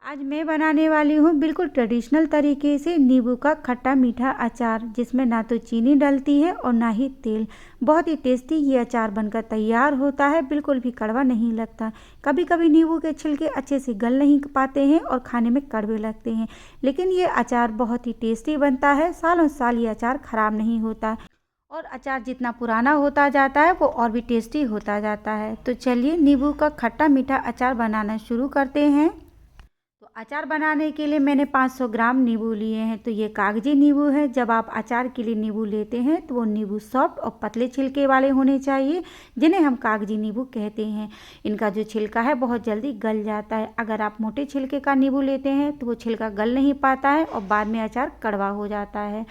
आज मैं बनाने वाली हूँ बिल्कुल ट्रेडिशनल तरीके से नींबू का खट्टा मीठा अचार, जिसमें ना तो चीनी डलती है और ना ही तेल। बहुत ही टेस्टी ये अचार बनकर तैयार होता है, बिल्कुल भी कड़वा नहीं लगता। कभी कभी नींबू के छिलके अच्छे से गल नहीं पाते हैं और खाने में कड़वे लगते हैं, लेकिन ये अचार बहुत ही टेस्टी बनता है। सालों साल ये अचार ख़राब नहीं होता और अचार जितना पुराना होता जाता है वो और भी टेस्टी होता जाता है। तो चलिए नींबू का खट्टा मीठा अचार बनाना शुरू करते हैं। तो अचार बनाने के लिए मैंने 500 ग्राम नींबू लिए हैं। तो ये कागजी नींबू है। जब आप अचार के लिए नींबू लेते हैं तो वो नींबू सॉफ्ट और पतले छिलके वाले होने चाहिए, जिन्हें हम कागजी नींबू कहते हैं। इनका जो छिलका है बहुत जल्दी गल जाता है। अगर आप मोटे छिलके का नींबू लेते हैं तो वो छिलका गल नहीं पाता है और बाद में अचार कड़वा हो जाता है।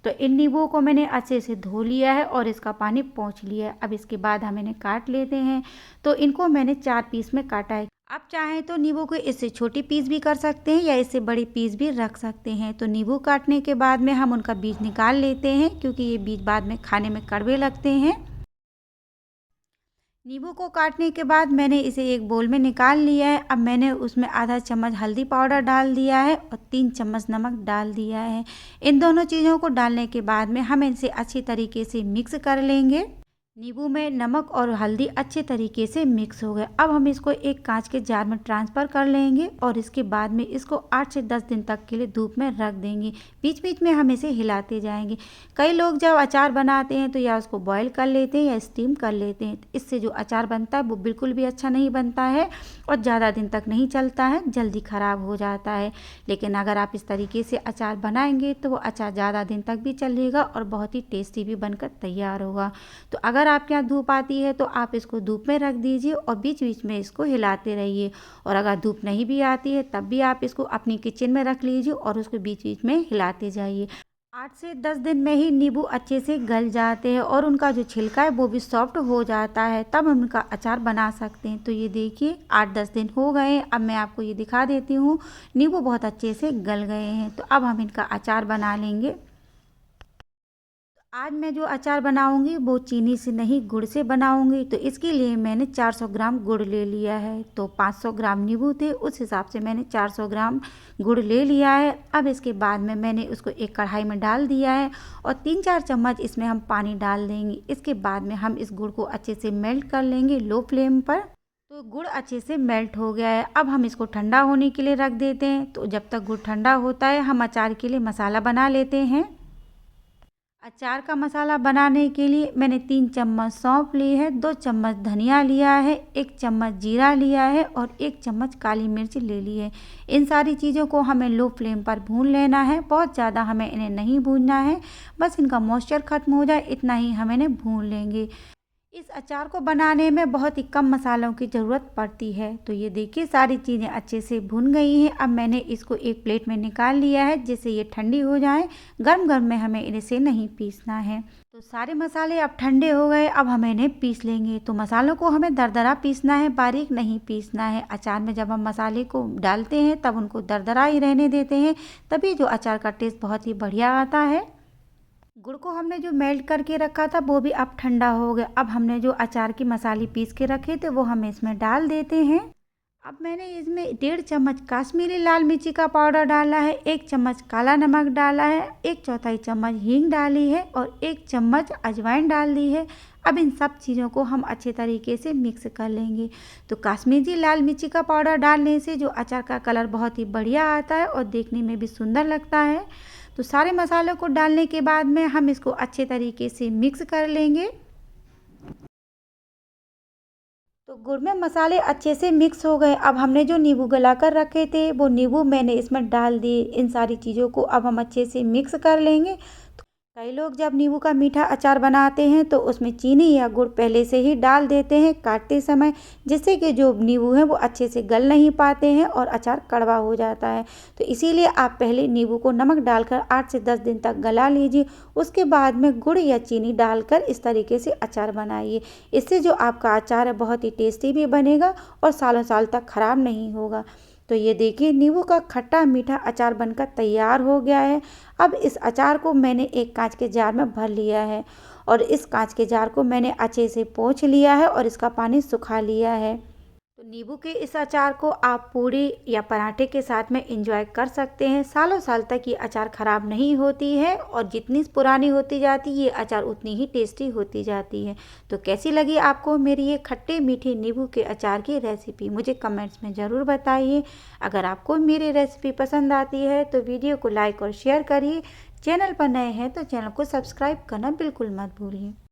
तो इन नींबुओं को मैंने अच्छे से धो लिया है और इसका पानी पोंछ लिया है। अब इसके बाद हम इन्हें काट लेते हैं। तो इनको मैंने 4 पीस में काटा है। आप चाहें तो नींबू को इससे छोटी पीस भी कर सकते हैं या इससे बड़ी पीस भी रख सकते हैं। तो नींबू काटने के बाद में हम उनका बीज निकाल लेते हैं, क्योंकि ये बीज बाद में खाने में कड़वे लगते हैं। नींबू को काटने के बाद मैंने इसे एक बोल में निकाल लिया है। अब मैंने उसमें आधा चम्मच हल्दी पाउडर डाल दिया है और 3 चम्मच नमक डाल दिया है। इन दोनों चीज़ों को डालने के बाद में हम इसे अच्छी तरीके से मिक्स कर लेंगे। नींबू में नमक और हल्दी अच्छे तरीके से मिक्स हो गए। अब हम इसको एक कांच के जार में ट्रांसफ़र कर लेंगे और इसके बाद में इसको 8 से 10 दिन तक के लिए धूप में रख देंगे। बीच बीच में हम इसे हिलाते जाएंगे। कई लोग जब अचार बनाते हैं तो या उसको बॉईल कर लेते हैं या स्टीम कर लेते हैं। इससे जो अचार बनता है वो बिल्कुल भी अच्छा नहीं बनता है और ज़्यादा दिन तक नहीं चलता है, जल्दी ख़राब हो जाता है। लेकिन अगर आप इस तरीके से अचार बनाएंगे तो वो अचार ज़्यादा दिन तक भी चलेगा और बहुत ही टेस्टी भी बनकर तैयार होगा। तो अगर आपके यहाँ धूप आती है तो आप इसको धूप में रख दीजिए और बीच बीच में इसको हिलाते रहिए। और अगर धूप नहीं भी आती है तब भी आप इसको अपनी किचन में रख लीजिए और उसको बीच बीच में हिलाते जाइए। 8 से 10 दिन में ही नींबू अच्छे से गल जाते हैं और उनका जो छिलका है वो भी सॉफ्ट हो जाता है, तब हम उनका अचार बना सकते हैं। तो ये देखिए 8-10 दिन हो गए। अब मैं आपको ये दिखा देती हूँ, नींबू बहुत अच्छे से गल गए हैं। तो अब हम इनका अचार बना लेंगे। आज मैं जो अचार बनाऊंगी वो चीनी से नहीं गुड़ से बनाऊंगी। तो इसके लिए मैंने 400 ग्राम गुड़ ले लिया है। तो 500 ग्राम नींबू थे, उस हिसाब से मैंने 400 ग्राम गुड़ ले लिया है। अब इसके बाद में मैंने उसको एक कढ़ाई में डाल दिया है और 3-4 चम्मच इसमें हम पानी डाल देंगे। इसके बाद में हम इस गुड़ को अच्छे से मेल्ट कर लेंगे लो फ्लेम पर। तो गुड़ अच्छे से मेल्ट हो गया है। अब हम इसको ठंडा होने के लिए रख देते हैं। तो जब तक गुड़ ठंडा होता है हम अचार के लिए मसाला बना लेते हैं। अचार का मसाला बनाने के लिए मैंने 3 चम्मच सौंफ ली है, 2 चम्मच धनिया लिया है, 1 चम्मच जीरा लिया है और 1 चम्मच काली मिर्च ले ली है। इन सारी चीज़ों को हमें लो फ्लेम पर भून लेना है। बहुत ज़्यादा हमें इन्हें नहीं भूनना है, बस इनका मॉइस्चर ख़त्म हो जाए इतना ही हम इन्हें भून लेंगे। इस अचार को बनाने में बहुत ही कम मसालों की ज़रूरत पड़ती है। तो ये देखिए सारी चीज़ें अच्छे से भुन गई हैं। अब मैंने इसको एक प्लेट में निकाल लिया है, जिससे ये ठंडी हो जाए। गर्म गर्म में हमें इसे नहीं पीसना है। तो सारे मसाले अब ठंडे हो गए। अब हम इन्हें पीस लेंगे। तो मसालों को हमें दरदरा पीसना है, बारीक नहीं पीसना है। अचार में जब हम मसाले को डालते हैं तब उनको दरदरा ही रहने देते हैं, तभी जो अचार का टेस्ट बहुत ही बढ़िया आता है। गुड़ को हमने जो मेल्ट करके रखा था वो भी अब ठंडा हो गया। अब हमने जो अचार की मसाले पीस के रखे थे वो हम इसमें डाल देते हैं। अब मैंने इसमें 1.5 चम्मच काश्मीरी लाल मिर्ची का पाउडर डाला है, 1 चम्मच काला नमक डाला है, 1/4 चम्मच हींग डाली है और 1 चम्मच अजवाइन डाल दी है। अब इन सब चीज़ों को हम अच्छे तरीके से मिक्स कर लेंगे। तो काश्मीरी लाल मिर्ची का पाउडर डालने से जो अचार का कलर बहुत ही बढ़िया आता है और देखने में भी सुंदर लगता है। तो सारे मसालों को डालने के बाद में हम इसको अच्छे तरीके से मिक्स कर लेंगे। तो गुड़ में मसाले अच्छे से मिक्स हो गए। अब हमने जो नींबू गला कर रखे थे वो नींबू मैंने इसमें डाल दिए। इन सारी चीज़ों को अब हम अच्छे से मिक्स कर लेंगे। कई लोग जब नींबू का मीठा अचार बनाते हैं तो उसमें चीनी या गुड़ पहले से ही डाल देते हैं काटते समय, जिससे कि जो नींबू है वो अच्छे से गल नहीं पाते हैं और अचार कड़वा हो जाता है। तो इसीलिए आप पहले नींबू को नमक डालकर 8 से 10 दिन तक गला लीजिए। उसके बाद में गुड़ या चीनी डालकर इस तरीके से अचार बनाइए। इससे जो आपका अचार है बहुत ही टेस्टी भी बनेगा और सालों साल तक ख़राब नहीं होगा। तो ये देखिए नींबू का खट्टा मीठा अचार बनकर तैयार हो गया है। अब इस अचार को मैंने एक कांच के जार में भर लिया है और इस कांच के जार को मैंने अच्छे से पोंछ लिया है और इसका पानी सुखा लिया है। तो नींबू के इस अचार को आप पूड़ी या पराठे के साथ में एंजॉय कर सकते हैं। सालों साल तक ये अचार ख़राब नहीं होती है और जितनी पुरानी होती जाती ये अचार उतनी ही टेस्टी होती जाती है। तो कैसी लगी आपको मेरी ये खट्टे मीठे नींबू के अचार की रेसिपी, मुझे कमेंट्स में ज़रूर बताइए। अगर आपको मेरी रेसिपी पसंद आती है तो वीडियो को लाइक और शेयर करिए। चैनल पर नए हैं तो चैनल को सब्सक्राइब करना बिल्कुल मत भूलिए।